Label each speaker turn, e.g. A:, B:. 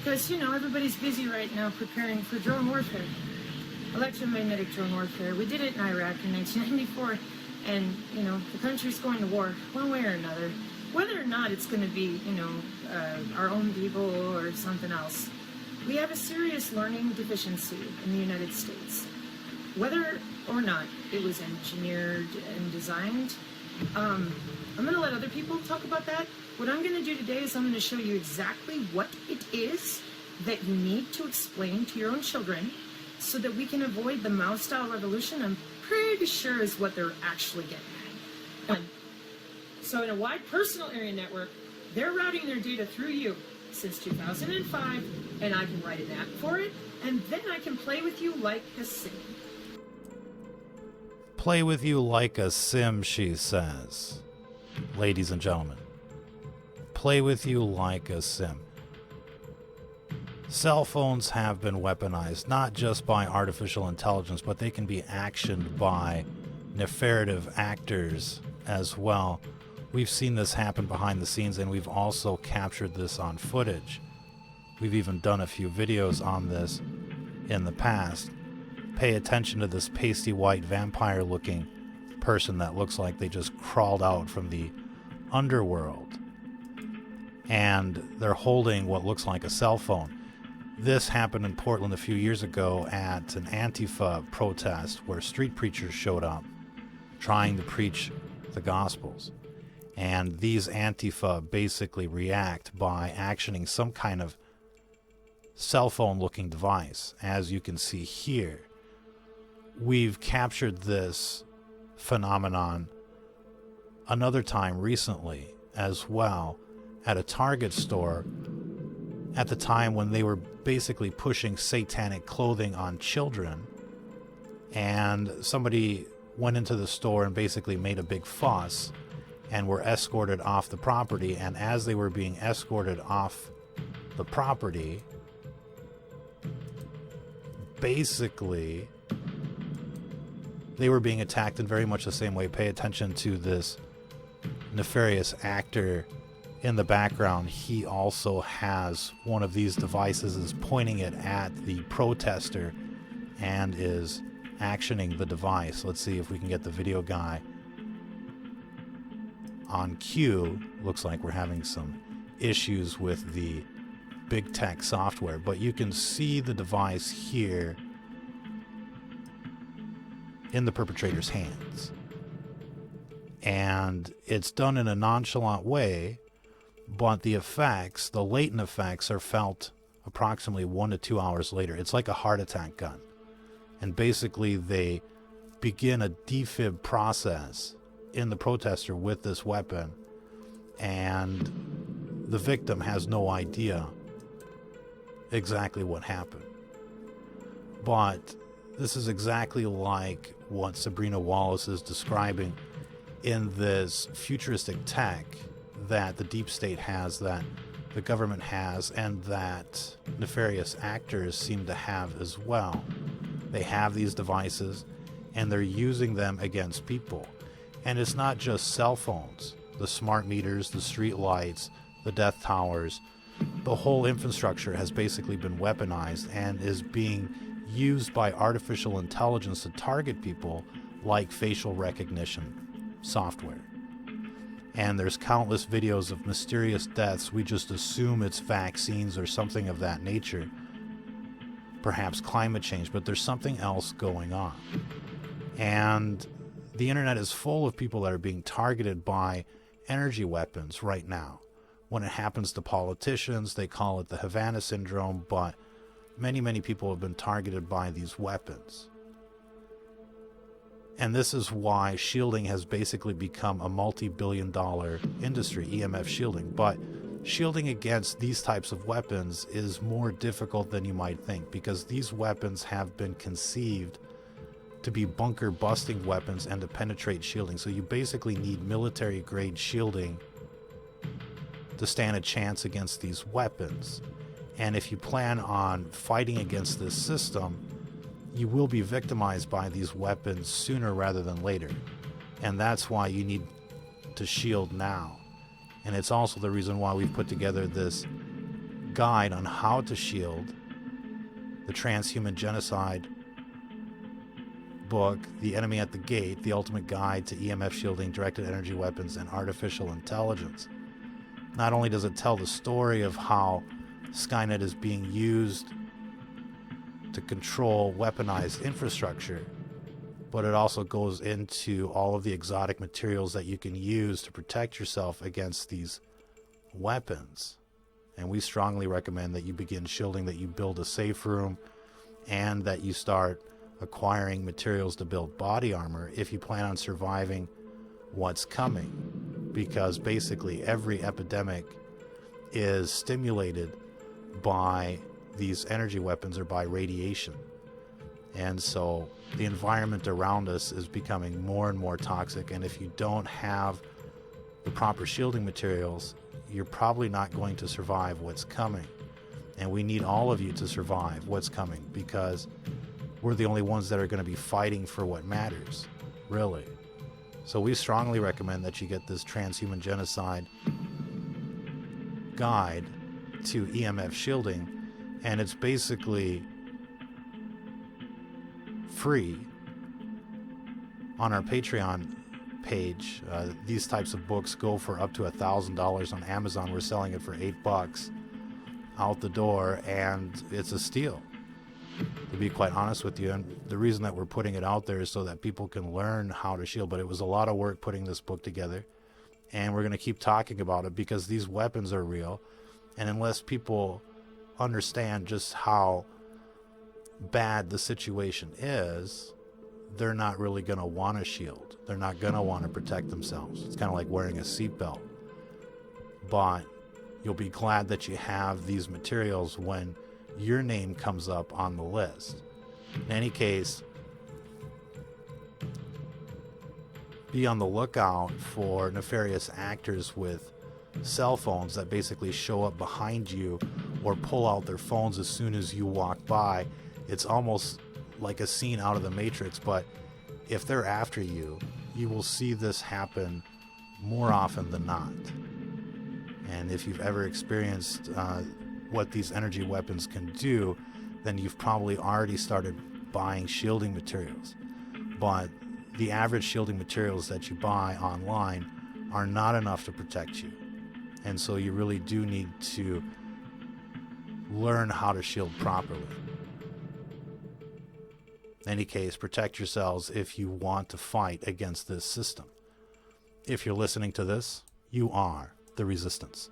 A: Because, everybody's busy right now preparing for drone warfare, electromagnetic drone warfare. We did it in Iraq in 1994, and, the country's going to war one way or another. Whether or not it's going to be, our own people or something else. We have a serious learning deficiency in the United States. Whether or not it was engineered and designed, I'm going to let other people talk about that. What I'm going to do today is I'm going to show you exactly what it is that you need to explain to your own children so that we can avoid the Mao-style revolution. I'm pretty sure is what they're actually getting at. So in a wide personal area network, they're routing their data through you since 2005, and I can write an app for it, and then I can play with you like a sim.
B: Play with you like a sim, she says. Ladies and gentlemen, play with you like a sim. Cell phones have been weaponized, not just by artificial intelligence, but they can be actioned by nefarious actors as well. We've seen this happen behind the scenes, and we've also captured this on footage. We've even done a few videos on this in the past. Pay attention to this pasty white vampire-looking person that looks like they just crawled out from the underworld. And they're holding what looks like a cell phone. This happened in Portland a few years ago at an Antifa protest where street preachers showed up trying to preach the Gospels. And these Antifa basically react by actioning some kind of cell phone looking device. As you can see here, we've captured this phenomenon another time recently as well at a Target store at the time when they were basically pushing satanic clothing on children, and somebody went into the store and basically made a big fuss and were escorted off the property. And as they were being escorted off the property, basically they were being attacked in very much the same way. Pay attention to this nefarious actor in the background. He also has one of these devices, is pointing it at the protester and is actioning the device. Let's see if we can get the video guy on cue. Looks like we're having some issues with the big tech software, but you can see the device here in the perpetrator's hands. And it's done in a nonchalant way, but the effects, the latent effects, are felt approximately 1 to 2 hours later. It's like a heart attack gun. And basically they begin a defib process in the protester with this weapon, and the victim has no idea exactly what happened. But this is exactly like what Sabrina Wallace is describing in this futuristic tech that the deep state has, that the government has, and that nefarious actors seem to have as well. They have these devices and they're using them against people. And it's not just cell phones, the smart meters, the street lights, the death towers. The whole infrastructure has basically been weaponized and is being used by artificial intelligence to target people like facial recognition software. And there's countless videos of mysterious deaths. We just assume it's vaccines or something of that nature. Perhaps climate change, but there's something else going on. And the internet is full of people that are being targeted by energy weapons right now. When it happens to politicians, they call it the Havana syndrome, but many, many people have been targeted by these weapons. And this is why shielding has basically become a multi-billion-dollar industry, EMF shielding. But shielding against these types of weapons is more difficult than you might think, because these weapons have been conceived to be bunker-busting weapons and to penetrate shielding. So you basically need military-grade shielding to stand a chance against these weapons. And if you plan on fighting against this system, you will be victimized by these weapons sooner rather than later. And that's why you need to shield now. And it's also the reason why we've put together this guide on how to shield, the Transhuman Genocide book, The Enemy at the Gate, The Ultimate Guide to EMF Shielding, Directed Energy Weapons, and Artificial Intelligence. Not only does it tell the story of how Skynet is being used to control weaponized infrastructure, but it also goes into all of the exotic materials that you can use to protect yourself against these weapons. And we strongly recommend that you begin shielding, that you build a safe room, and that you start acquiring materials to build body armor if you plan on surviving what's coming. Because basically every epidemic is stimulated by these energy weapons or by radiation. And so the environment around us is becoming more and more toxic, and if you don't have the proper shielding materials, you're probably not going to survive what's coming. And we need all of you to survive what's coming, because we're the only ones that are going to be fighting for what matters, really. So we strongly recommend that you get this Transhuman Genocide guide to EMF shielding, and it's basically free on our Patreon page. These types of books go for up to $1,000 on Amazon. We're selling it for $8 out the door, and it's a steal, to be quite honest with you. And the reason that we're putting it out there is so that people can learn how to shield. But it was a lot of work putting this book together, and we're going to keep talking about it because these weapons are real, and unless people understand just how bad the situation is, they're not really going to want to shield. They're not going to want to protect themselves. It's kind of like wearing a seatbelt. But you'll be glad that you have these materials when your name comes up on the list. In any case, be on the lookout for nefarious actors with cell phones that basically show up behind you or pull out their phones as soon as you walk by. It's almost like a scene out of the Matrix, but if they're after you, you will see this happen more often than not. And if you've ever experienced what these energy weapons can do, then you've probably already started buying shielding materials. But the average shielding materials that you buy online are not enough to protect you. And so you really do need to learn how to shield properly. In any case, protect yourselves if you want to fight against this system. If you're listening to this, you are the resistance.